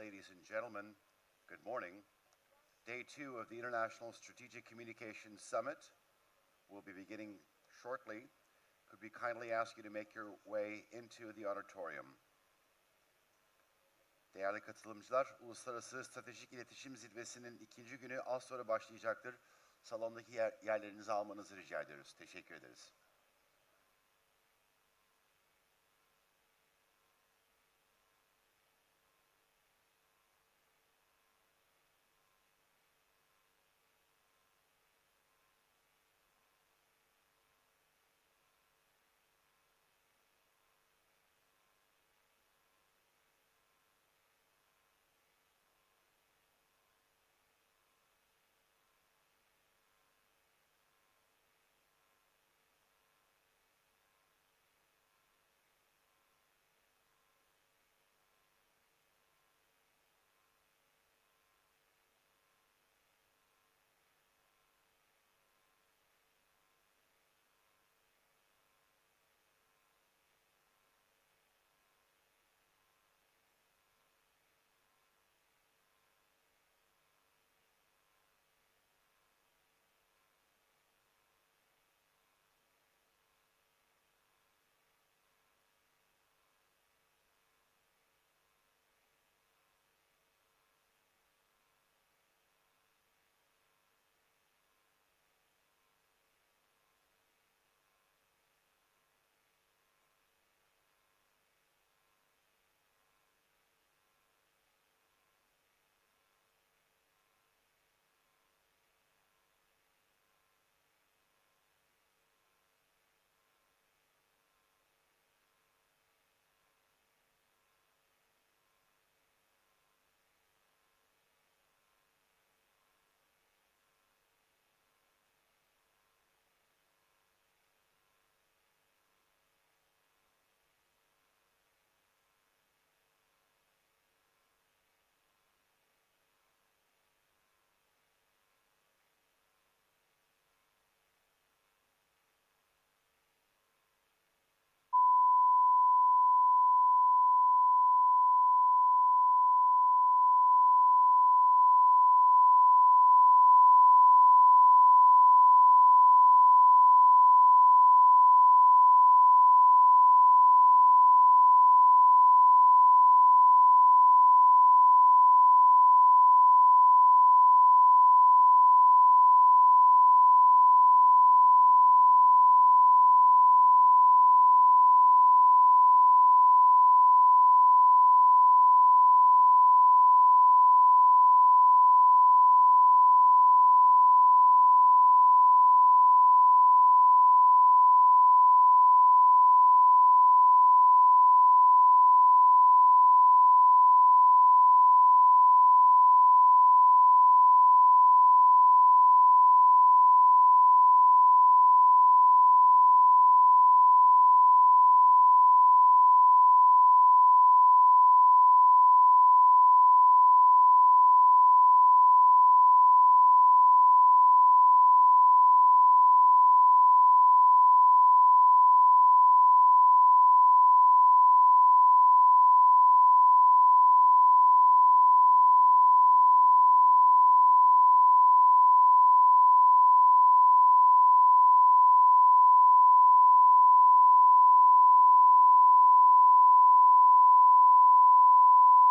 ladies and gentlemen, good morning. Day 2 of the International Strategic Communications Summit will be beginning shortly. Could we kindly ask you to make your way into the auditorium? Değerli katılımcılar, Uluslararası Stratejik İletişim Zirvesi'nin ikinci günü az sonra başlayacaktır. Salondaki yerlerinizi almanızı rica ediyoruz. Teşekkür ederiz.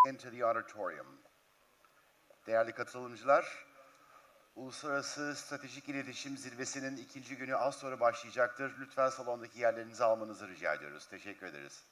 Into the auditorium. Değerli katılımcılar, Uluslararası Stratejik İletişim Zirvesi'nin ikinci günü az sonra başlayacaktır. Lütfen salondaki yerlerinizi almanızı rica ediyoruz. Teşekkür ederiz.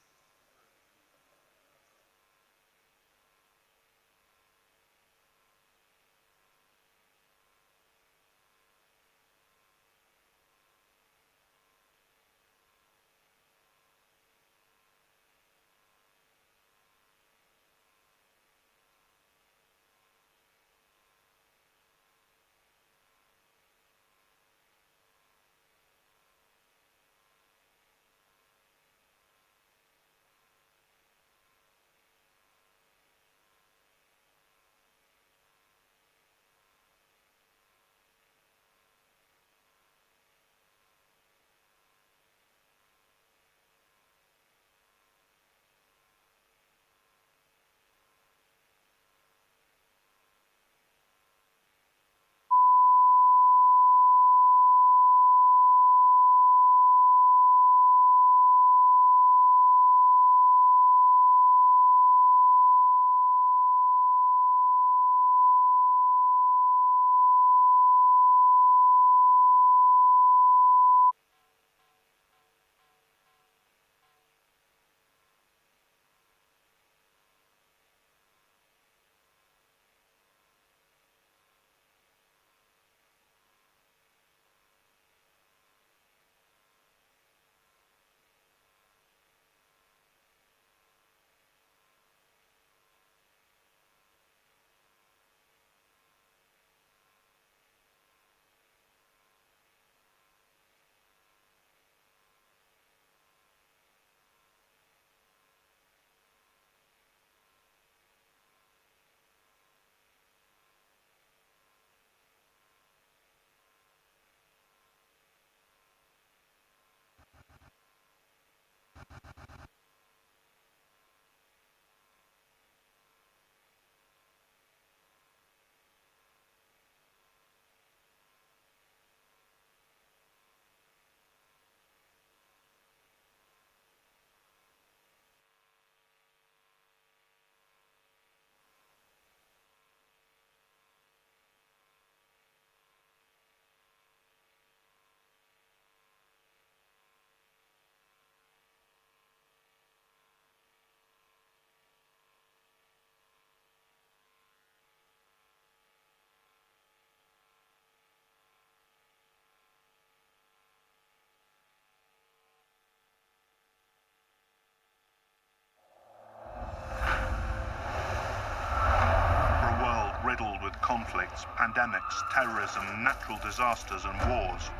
conflicts, pandemics, terrorism, natural disasters and wars,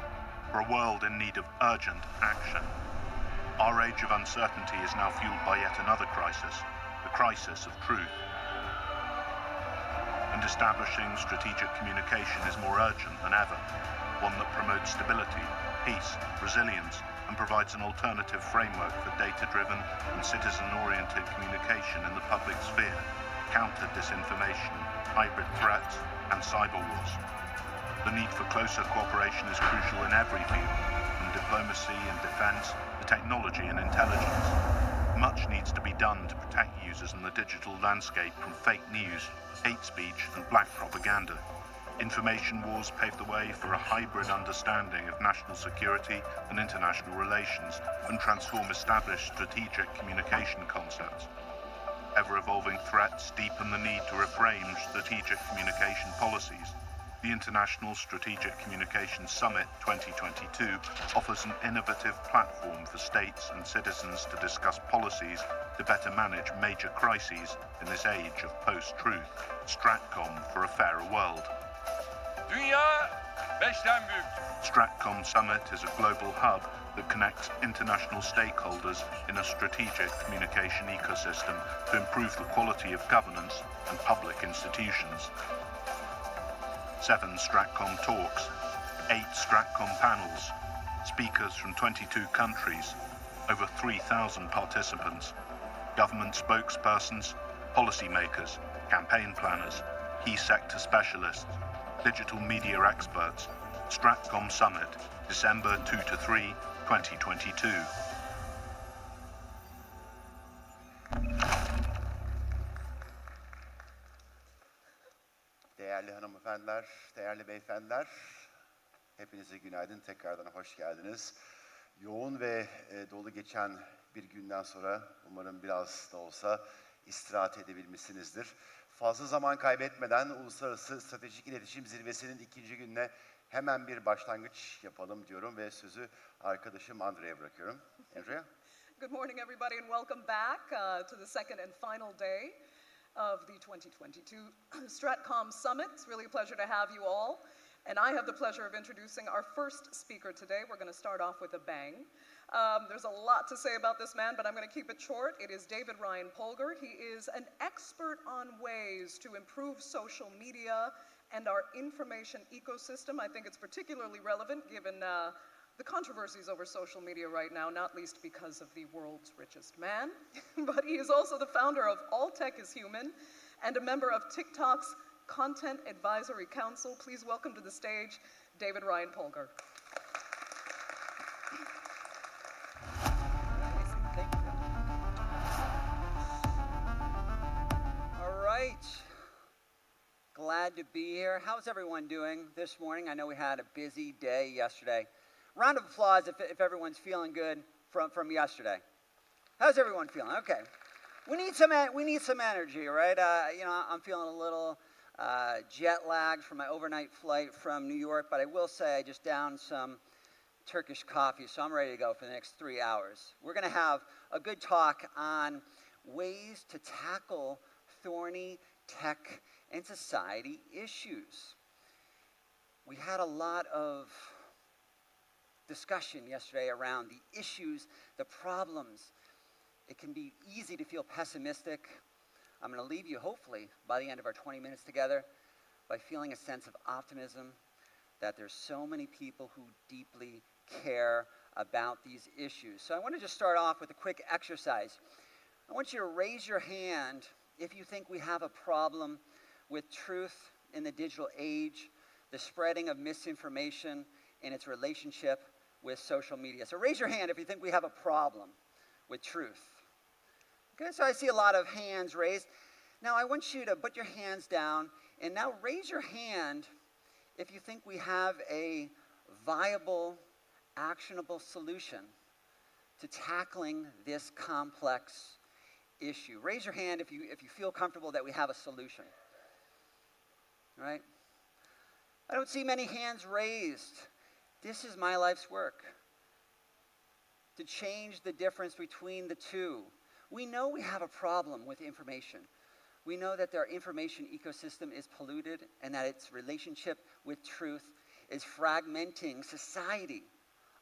for a world in need of urgent action. Our age of uncertainty is now fueled by yet another crisis, the crisis of truth. And establishing strategic communication is more urgent than ever, one that promotes stability, peace, resilience, and provides an alternative framework for data-driven and citizen-oriented communication in the public sphere, counter disinformation, hybrid threats, and cyber wars. The need for closer cooperation is crucial in every field, from diplomacy and defense to technology and intelligence. Much needs to be done to protect users in the digital landscape from fake news, hate speech, and black propaganda. Information wars pave the way for a hybrid understanding of national security and international relations and transform established strategic communication concepts. Ever-evolving threats deepen the need to reframe strategic communication policies. The International Strategic Communications Summit 2022 offers an innovative platform for states and citizens to discuss policies to better manage major crises in this age of post-truth. Stratcom for a fairer world. Dünya beşten büyüktür. Stratcom Summit is a global hub that connects international stakeholders in a strategic communication ecosystem to improve the quality of governance and public institutions. 7 Stratcom talks, 8 Stratcom panels, speakers from 22 countries, over 3,000 participants, government spokespersons, policymakers, campaign planners, key sector specialists, digital media experts. Stratcom Summit, December 2-3, 2022. Değerli hanımefendiler, değerli beyefendiler, hepinize günaydın, tekrardan hoş geldiniz. Yoğun ve dolu geçen bir günden sonra umarım biraz da olsa istirahat edebilmişsinizdir. Fazla zaman kaybetmeden Uluslararası Stratejik İletişim Zirvesi'nin ikinci gününe hemen bir başlangıç yapalım diyorum ve sözü arkadaşım Andrea'ya bırakıyorum. Andrea? Good morning, everybody, and welcome back to the second and final day of the 2022 Stratcom Summit. It's really a pleasure to have you all. And I have the pleasure of introducing our first speaker today. We're going to start off with a bang. There's a lot to say about this man, but I'm going to keep it short. It is David Ryan Polgar. He is an expert on ways to improve social media and our information ecosystem. I think it's particularly relevant given the controversies over social media right now, not least because of the world's richest man. But he is also the founder of All Tech is Human and a member of TikTok's Content Advisory Council. Please welcome to the stage, David Ryan Polgar. Thank you. All right. Glad to be here. How's everyone doing this morning? I know we had a busy day yesterday. Round of applause if everyone's feeling good from yesterday. How's everyone feeling? Okay. We need some energy, right? I'm feeling a little jet lagged from my overnight flight from New York, but I will say I just downed some Turkish coffee, so I'm ready to go for the next 3 hours. We're going to have a good talk on ways to tackle thorny tech and society issues. We had a lot of discussion yesterday around the issues, the problems. It can be easy to feel pessimistic. I'm going to leave you, hopefully, by the end of our 20 minutes together, by feeling a sense of optimism that there's so many people who deeply care about these issues. So I want to just start off with a quick exercise. I want you to raise your hand if you think we have a problem with truth in the digital age, the spreading of misinformation, and its relationship with social media. So raise your hand if you think we have a problem with truth. Okay, so I see a lot of hands raised. Now I want you to put your hands down and now raise your hand if you think we have a viable, actionable solution to tackling this complex issue. Raise your hand if you feel comfortable that we have a solution. All right? I don't see many hands raised. This is my life's work, to change the difference between the two. We know we have a problem with information. We know that their information ecosystem is polluted and that its relationship with truth is fragmenting society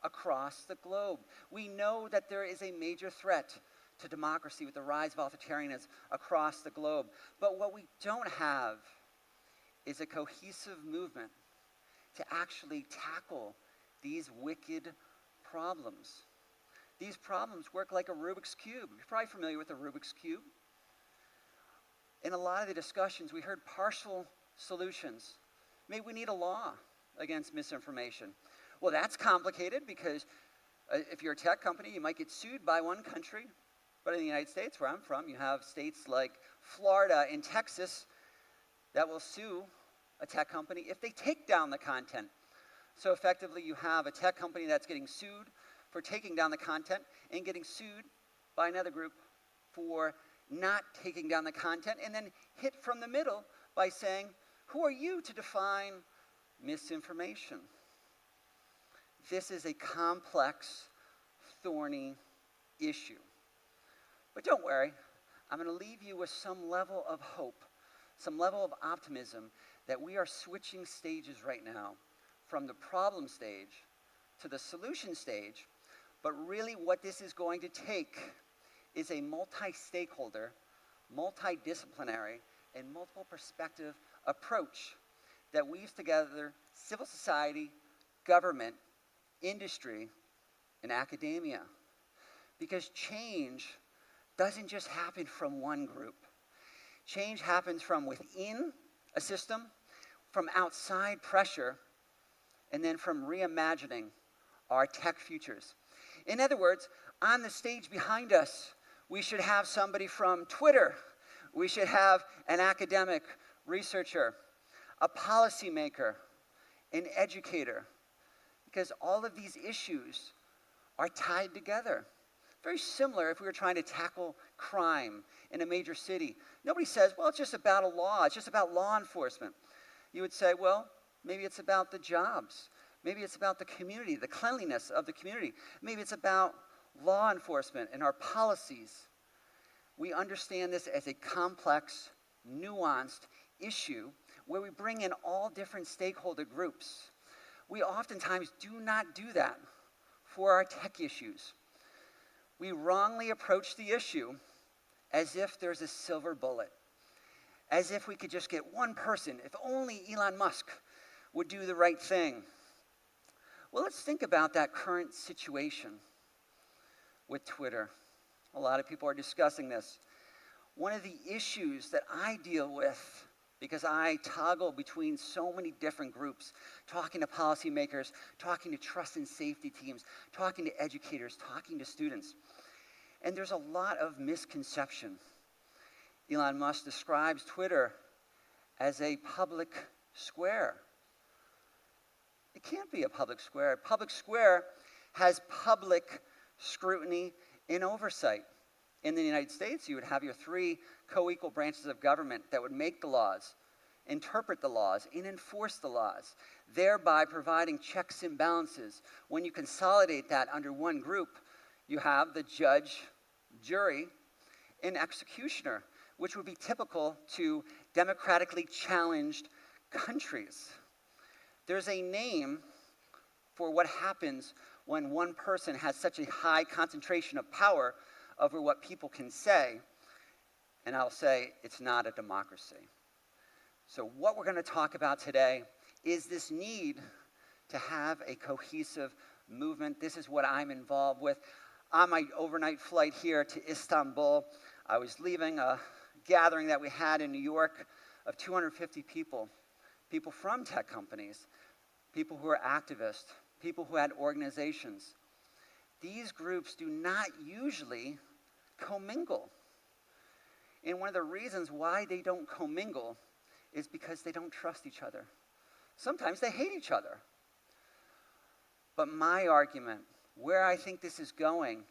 across the globe. We know that there is a major threat to democracy with the rise of authoritarianism across the globe. But what we don't have is a cohesive movement to actually tackle these wicked problems. These problems work like a Rubik's Cube. You're probably familiar with the Rubik's Cube. In a lot of the discussions, we heard partial solutions. Maybe we need a law against misinformation. Well, that's complicated because if you're a tech company, you might get sued by one country. But in the United States, where I'm from, you have states like Florida and Texas that will sue a tech company if they take down the content. So effectively, you have a tech company that's getting sued for taking down the content and getting sued by another group for not taking down the content, and then hit from the middle by saying, who are you to define misinformation? This is a complex, thorny issue. But don't worry, I'm going to leave you with some level of hope, some level of optimism that we are switching stages right now from the problem stage to the solution stage. But really what this is going to take is a multi-stakeholder, multidisciplinary, and multiple perspective approach that weaves together civil society, government, industry, and academia. Because change doesn't just happen from one group. Change happens from within a system, from outside pressure, and then from reimagining our tech futures. In other words, on the stage behind us, we should have somebody from Twitter. We should have an academic researcher, a policymaker, an educator, because all of these issues are tied together. Very similar if we were trying to tackle crime in a major city. Nobody says, well, it's just about a law. It's just about law enforcement. You would say, well, maybe it's about the jobs. Maybe it's about the community, the cleanliness of the community. Maybe it's about law enforcement and our policies. We understand this as a complex, nuanced issue where we bring in all different stakeholder groups. We oftentimes do not do that for our tech issues. We wrongly approach the issue as if there's a silver bullet, as if we could just get one person, if only Elon Musk would do the right thing. Well, let's think about that current situation with Twitter. A lot of people are discussing this. One of the issues that I deal with, because I toggle between so many different groups, talking to policymakers, talking to trust and safety teams, talking to educators, talking to students. And there's a lot of misconception. Elon Musk describes Twitter as a public square. It can't be a public square. A public square has public scrutiny and oversight. In the United States, you would have your three co-equal branches of government that would make the laws, interpret the laws, and enforce the laws, thereby providing checks and balances. When you consolidate that under one group, you have the judge, jury, and executioner, which would be typical to democratically challenged countries. There's a name for what happens when one person has such a high concentration of power over what people can say, and I'll say it's not a democracy. So what we're going to talk about today is this need to have a cohesive movement. This is what I'm involved with. On my overnight flight here to Istanbul, I was leaving a gathering that we had in New York of 250 people, people from tech companies, people who are activists, people who had organizations. These groups do not usually commingle. And one of the reasons why they don't commingle is because they don't trust each other. Sometimes they hate each other. But my argument, where I think this is going,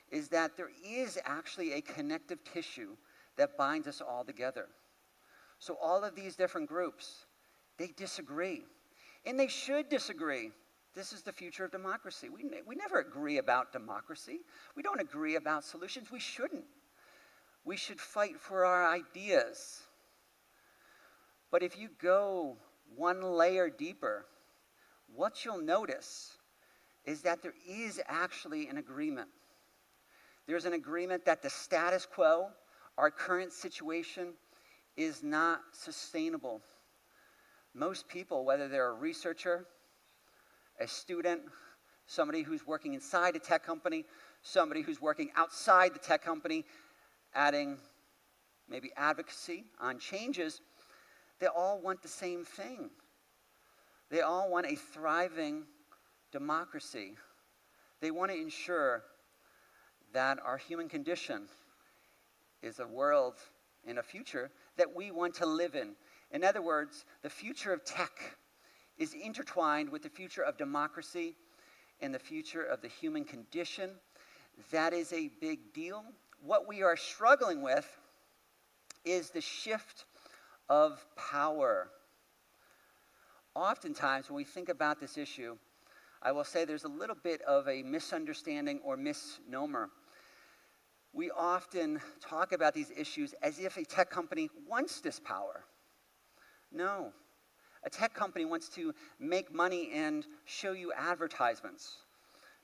is that there is actually a connective tissue that binds us all together. So all of these different groups, they disagree. And they should disagree. This is the future of democracy. We never agree about democracy. We don't agree about solutions. We shouldn't. We should fight for our ideas. But if you go one layer deeper, what you'll notice is that there is actually an agreement. There's an agreement that the status quo, our current situation, is not sustainable. Most people, whether they're a researcher, a student, somebody who's working inside a tech company, somebody who's working outside the tech company, adding maybe advocacy on changes, they all want the same thing. They all want a thriving democracy. They want to ensure that our human condition is a world in a future that we want to live in. In other words, the future of tech is intertwined with the future of democracy and the future of the human condition. That is a big deal. What we are struggling with is the shift of power. Oftentimes, when we think about this issue, I will say there's a little bit of a misunderstanding or misnomer. We often talk about these issues as if a tech company wants this power. No. A tech company wants to make money and show you advertisements.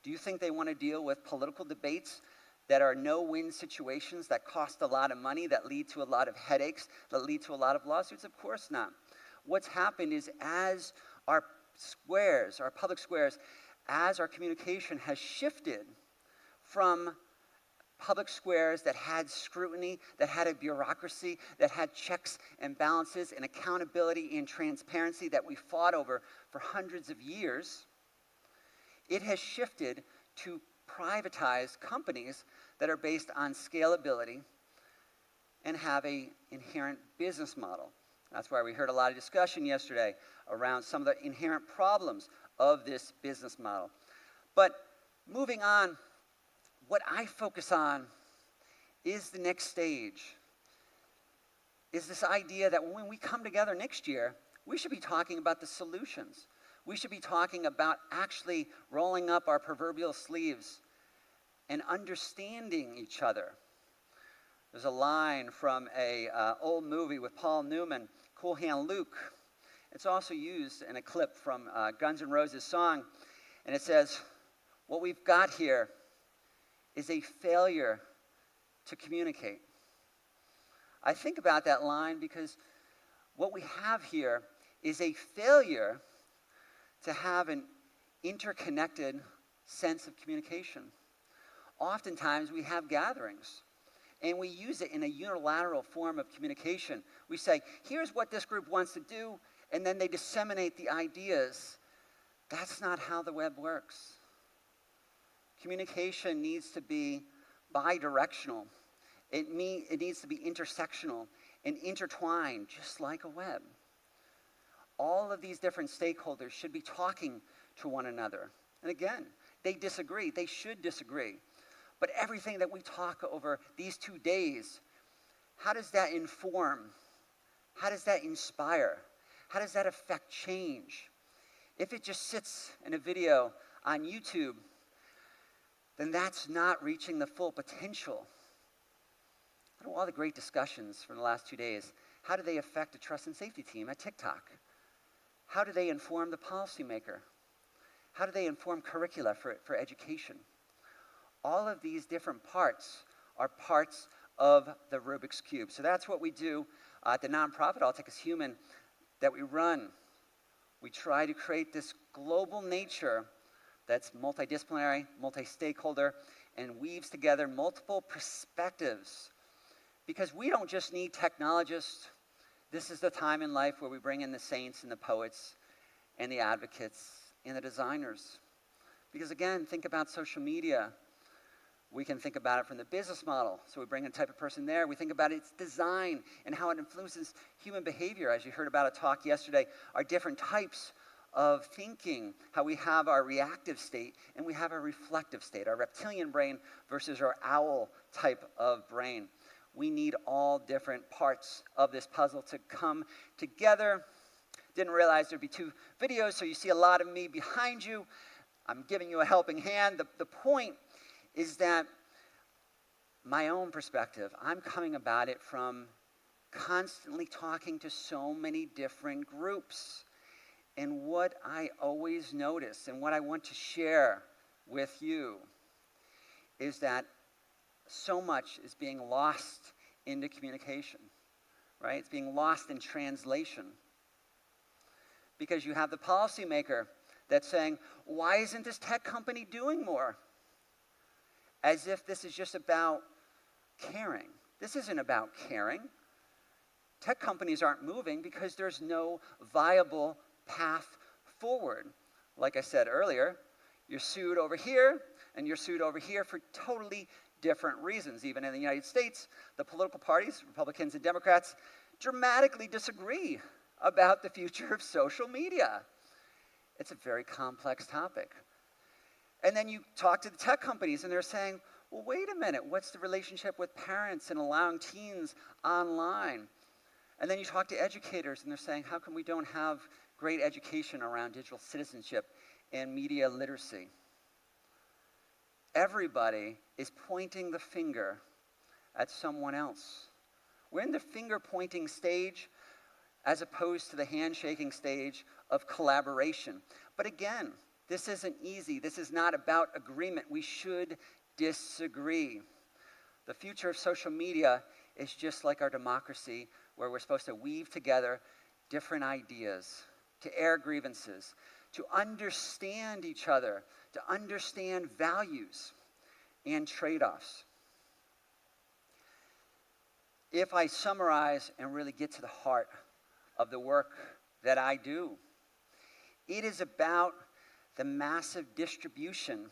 Do you think they want to deal with political debates that are no-win situations that cost a lot of money, that lead to a lot of headaches, that lead to a lot of lawsuits? Of course not. What's happened is as our squares, our public squares, as our communication has shifted from public squares that had scrutiny, that had a bureaucracy, that had checks and balances and accountability and transparency that we fought over for hundreds of years, it has shifted to privatized companies that are based on scalability and have an inherent business model. That's why we heard a lot of discussion yesterday around some of the inherent problems of this business model. But moving on, what I focus on is the next stage, is this idea that when we come together next year, we should be talking about the solutions. We should be talking about actually rolling up our proverbial sleeves and understanding each other. There's a line from an old movie with Paul Newman, Cool Hand Luke. It's also used in a clip from Guns N' Roses' song, and it says, "What we've got here is a failure to communicate." I think about that line because what we have here is a failure to have an interconnected sense of communication. Oftentimes we have gatherings and we use it in a unilateral form of communication. We say, here's what this group wants to do, and then they disseminate the ideas. That's not how the web works. Communication needs to be bidirectional. It needs to be intersectional and intertwined, just like a web. All of these different stakeholders should be talking to one another. And again, they disagree. They should disagree. But everything that we talk over these 2 days, how does that inform? How does that inspire? How does that affect change? If it just sits in a video on YouTube, then that's not reaching the full potential. How do all the great discussions from the last 2 days, how do they affect the trust and safety team at TikTok? How do they inform the policymaker? How do they inform curricula for education? All of these different parts are parts of the Rubik's Cube. So that's what we do at the nonprofit, All Tech is Human, that we run. We try to create this global nature that's multidisciplinary, multi-stakeholder, and weaves together multiple perspectives. Because we don't just need technologists. This is the time in life where we bring in the saints and the poets and the advocates and the designers. Because again, think about social media. We can think about it from the business model. So we bring in a type of person there. We think about its design and how it influences human behavior. As you heard about a talk yesterday, our different types of thinking, how we have our reactive state and we have our reflective state, our reptilian brain versus our owl type of brain. We need all different parts of this puzzle to come together. Didn't realize there'd be 2 videos, so you see a lot of me behind you. I'm giving you a helping hand. The point is that my own perspective, I'm coming about it from constantly talking to so many different groups. And what I always notice and what I want to share with you is that so much is being lost into communication, right? It's being lost in translation. Because you have the policymaker that's saying, why isn't this tech company doing more? As if this is just about caring. This isn't about caring. Tech companies aren't moving because there's no viable path forward. Like I said earlier, you're sued over here and you're sued over here for totally different reasons. Even in the United States, the political parties, Republicans and Democrats, dramatically disagree about the future of social media. It's a very complex topic. And then you talk to the tech companies and they're saying, well, wait a minute, what's the relationship with parents and allowing teens online? And then you talk to educators and they're saying, how come we don't have great education around digital citizenship and media literacy? Everybody is pointing the finger at someone else. We're in the finger-pointing stage as opposed to the handshaking stage of collaboration. But again, this isn't easy. This is not about agreement. We should disagree. The future of social media is just like our democracy, where we're supposed to weave together different ideas, to air grievances, to understand each other, to understand values and trade-offs. If I summarize and really get to the heart of the work that I do, it is about the massive distribution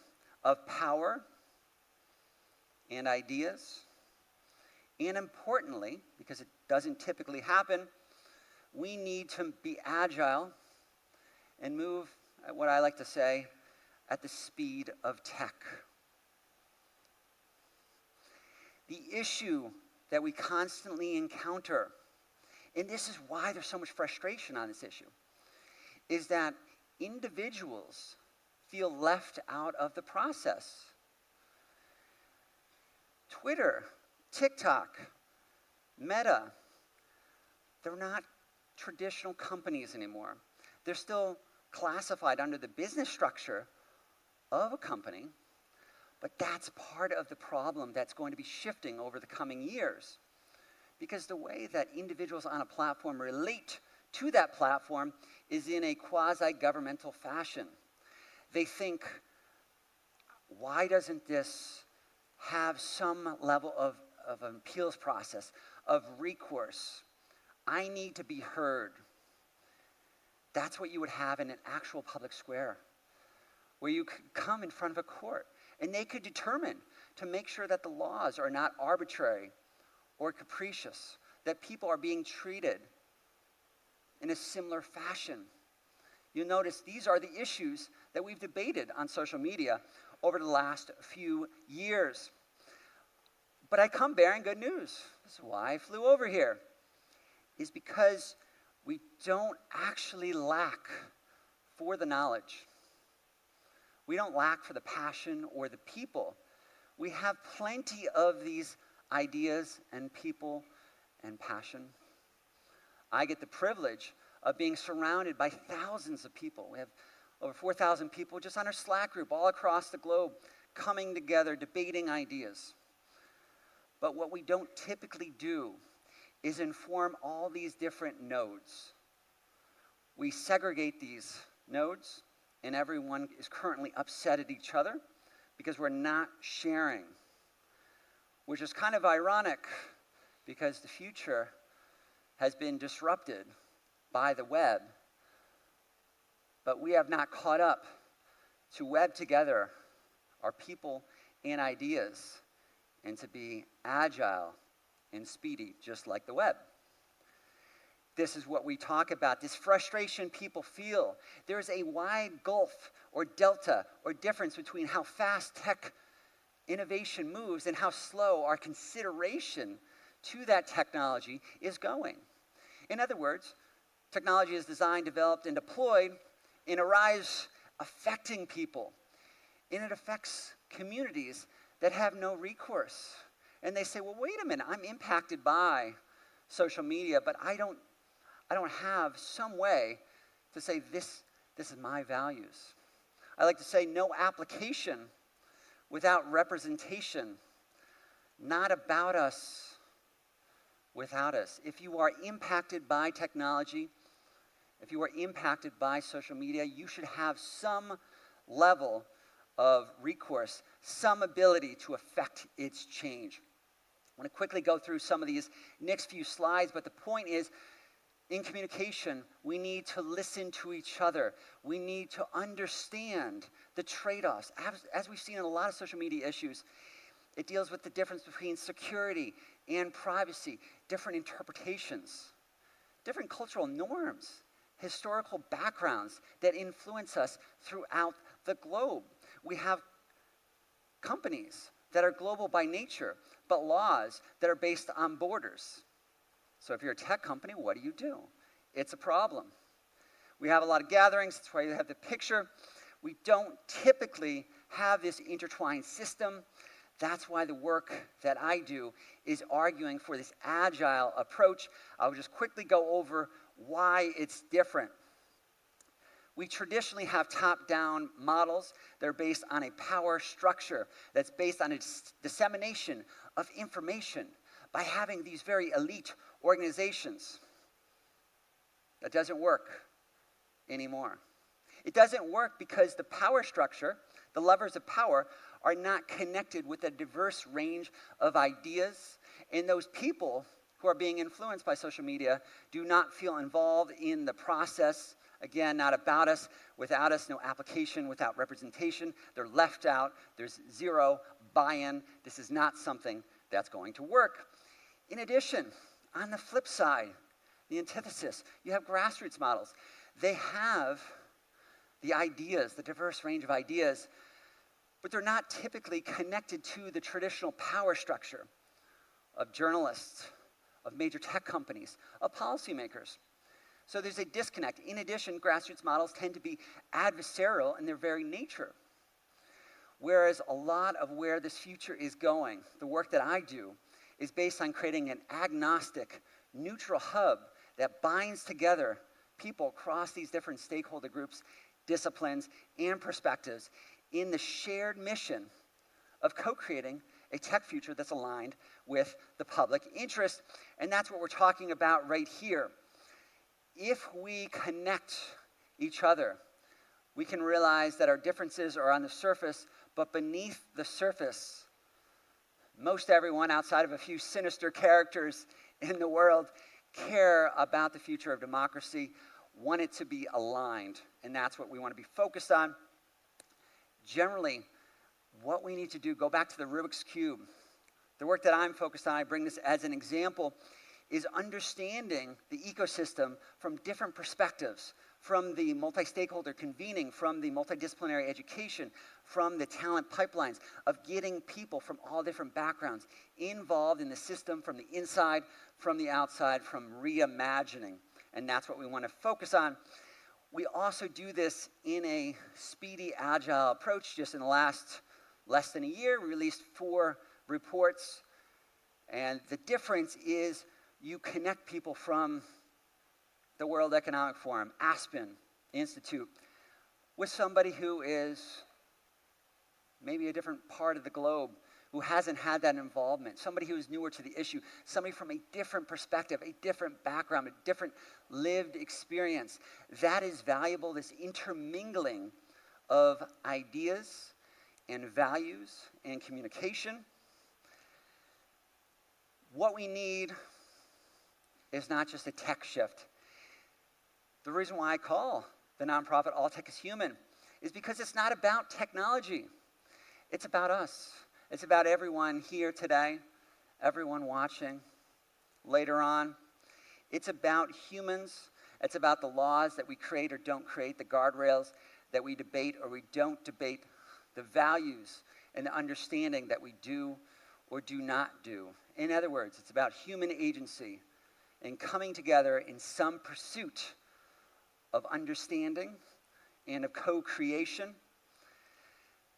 of power and ideas. And importantly, because it doesn't typically happen, we need to be agile and move at what I like to say, at the speed of tech. The issue that we constantly encounter, and this is why there's so much frustration on this issue, is that individuals feel left out of the process. Twitter, TikTok, Meta, they're not traditional companies anymore. They're still classified under the business structure of a company, but that's part of the problem that's going to be shifting over the coming years. Because the way that individuals on a platform relate to that platform is in a quasi-governmental fashion. They think, why doesn't this have some level of an appeals process, of recourse? I need to be heard. That's what you would have in an actual public square, where you could come in front of a court and they could determine to make sure that the laws are not arbitrary or capricious, that people are being treated in a similar fashion. You'll notice these are the issues that we've debated on social media over the last few years. But I come bearing good news. This is why I flew over here, is because we don't actually lack for the knowledge. We don't lack for the passion or the people. We have plenty of these ideas and people and passion. I get the privilege of being surrounded by thousands of people. We have over 4,000 people just on our Slack group all across the globe coming together, debating ideas. But what we don't typically do is inform all these different nodes. We segregate these nodes, and everyone is currently upset at each other because we're not sharing, which is kind of ironic because the future has been disrupted by the web, but we have not caught up to web together our people and ideas and to be agile and speedy, just like the web. This is what we talk about, this frustration people feel. There's a wide gulf or delta or difference between how fast tech innovation moves and how slow our consideration to that technology is going. In other words, technology is designed, developed, and deployed and arrives affecting people. And it affects communities that have no recourse. And they say, well, wait a minute, I'm impacted by social media, but I don't have some way to say this is my values. I like to say no application without representation, not about us without us. If you are impacted by technology, if you are impacted by social media, you should have some level of recourse, some ability to affect its change. I want to quickly go through some of these next few slides, but the point is, in communication, we need to listen to each other. We need to understand the trade-offs. As we've seen in a lot of social media issues, it deals with the difference between security and privacy, different interpretations, different cultural norms, historical backgrounds that influence us throughout the globe. We have companies that are global by nature, but laws that are based on borders. So if you're a tech company, what do? It's a problem. We have a lot of gatherings, that's why you have the picture. We don't typically have this intertwined system. That's why the work that I do is arguing for this agile approach. I'll just quickly go over why it's different. We traditionally have top-down models that are based on a power structure that's based on a dissemination of information by having these very elite organizations. That doesn't work anymore. It doesn't work because the power structure, the levers of power, are not connected with a diverse range of ideas, and those people who are being influenced by social media do not feel involved in the process. Again, not about us, without us, no application, without representation. They're left out. There's zero buy-in. This is not something that's going to work. In addition, on the flip side, the antithesis, you have grassroots models. They have the ideas, the diverse range of ideas, but they're not typically connected to the traditional power structure of journalists, of major tech companies, of policymakers. So there's a disconnect. In addition, grassroots models tend to be adversarial in their very nature. Whereas a lot of where this future is going, the work that I do, is based on creating an agnostic, neutral hub that binds together people across these different stakeholder groups, disciplines, and perspectives in the shared mission of co-creating a tech future that's aligned with the public interest. And that's what we're talking about right here. If we connect each other, we can realize that our differences are on the surface, but beneath the surface, most everyone outside of a few sinister characters in the world care about the future of democracy, want it to be aligned, and that's what we want to be focused on. Generally, what we need to do, go back to the Rubik's Cube. The work that I'm focused on, I bring this as an example, is understanding the ecosystem from different perspectives, from the multi-stakeholder convening, from the multidisciplinary education, from the talent pipelines, of getting people from all different backgrounds involved in the system from the inside, from the outside, from reimagining. And that's what we want to focus on. We also do this in a speedy, agile approach. Just in the last less than a year, we released 4 reports. And the difference is you connect people from the World Economic Forum, Aspen Institute, with somebody who is maybe a different part of the globe, who hasn't had that involvement, somebody who is newer to the issue, somebody from a different perspective, a different background, a different lived experience. That is valuable, this intermingling of ideas and values and communication. What we need is not just a tech shift. The reason why I call the nonprofit All Tech is Human is because it's not about technology. It's about us. It's about everyone here today, everyone watching later on. It's about humans. It's about the laws that we create or don't create, the guardrails that we debate or we don't debate, the values and the understanding that we do or do not do. In other words, it's about human agency and coming together in some pursuit of understanding and of co-creation.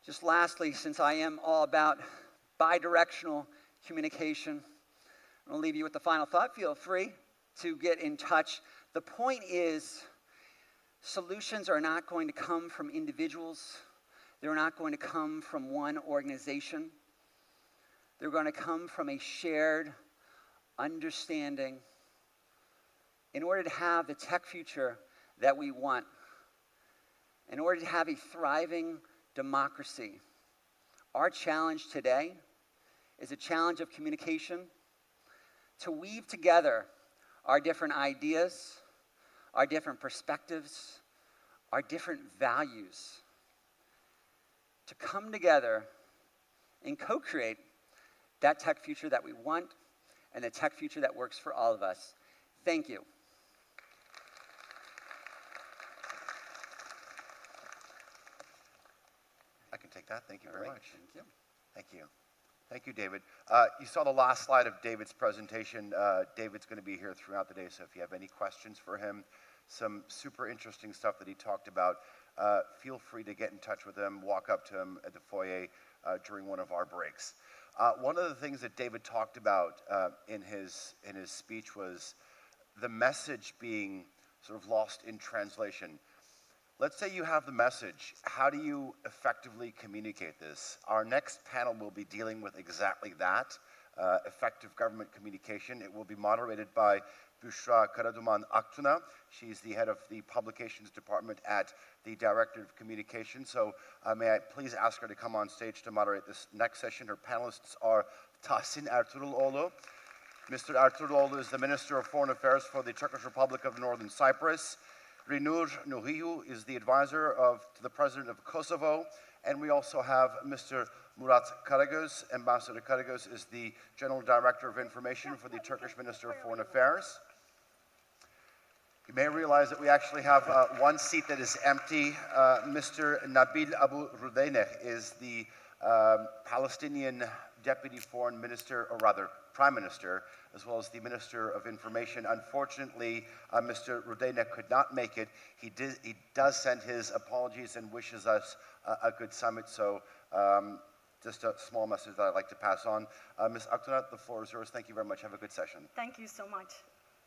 Just lastly, since I am all about bidirectional communication. I'm going to leave you with the final thought. Feel free to get in touch. The point is, solutions are not going to come from individuals. They're not going to come from one organization. They're going to come from a shared understanding in order to have the tech future that we want, in order to have a thriving democracy. Our challenge today is a challenge of communication, to weave together our different ideas, our different perspectives, our different values, to come together and co-create that tech future that we want and the tech future that works for all of us. Thank you. I can take that. Thank you very All right. much. Thank you. Thank you. Thank you, David. You saw the last slide of David's presentation. David's going to be here throughout the day, so if you have any questions for him, some super interesting stuff that he talked about, feel free to get in touch with him, walk up to him at the foyer during one of our breaks. One of the things that David talked about in his speech was the message being sort of lost in translation. Let's say you have the message. How do you effectively communicate this? Our next panel will be dealing with exactly that, effective government communication. It will be moderated by Büşra Karaduman Aktuna. She's the head of the publications department at the Directorate of Communication. So may I please ask her to come on stage to moderate this next session. Her panelists are Tahsin Ertuğruloğlu. Mr. Ertuğruloğlu is the Minister of Foreign Affairs for the Turkish Republic of Northern Cyprus. Rinur Nuhiu is the advisor to the President of Kosovo. And we also have Mr. Murat Karagöz. Ambassador Karagöz is the General Director of Information for the Turkish Minister of Foreign Affairs. You may realize that we actually have one seat that is empty. Mr. Nabil Abu Rudeyneh is the Palestinian Deputy Foreign Minister, or rather Prime Minister, as well as the Minister of Information. Unfortunately, Mr. Rudeyneh could not make it. He does send his apologies and wishes us a good summit. So just a small message that I'd like to pass on. Ms. Aktuna, the floor is yours. Thank you very much. Have a good session. Thank you so much.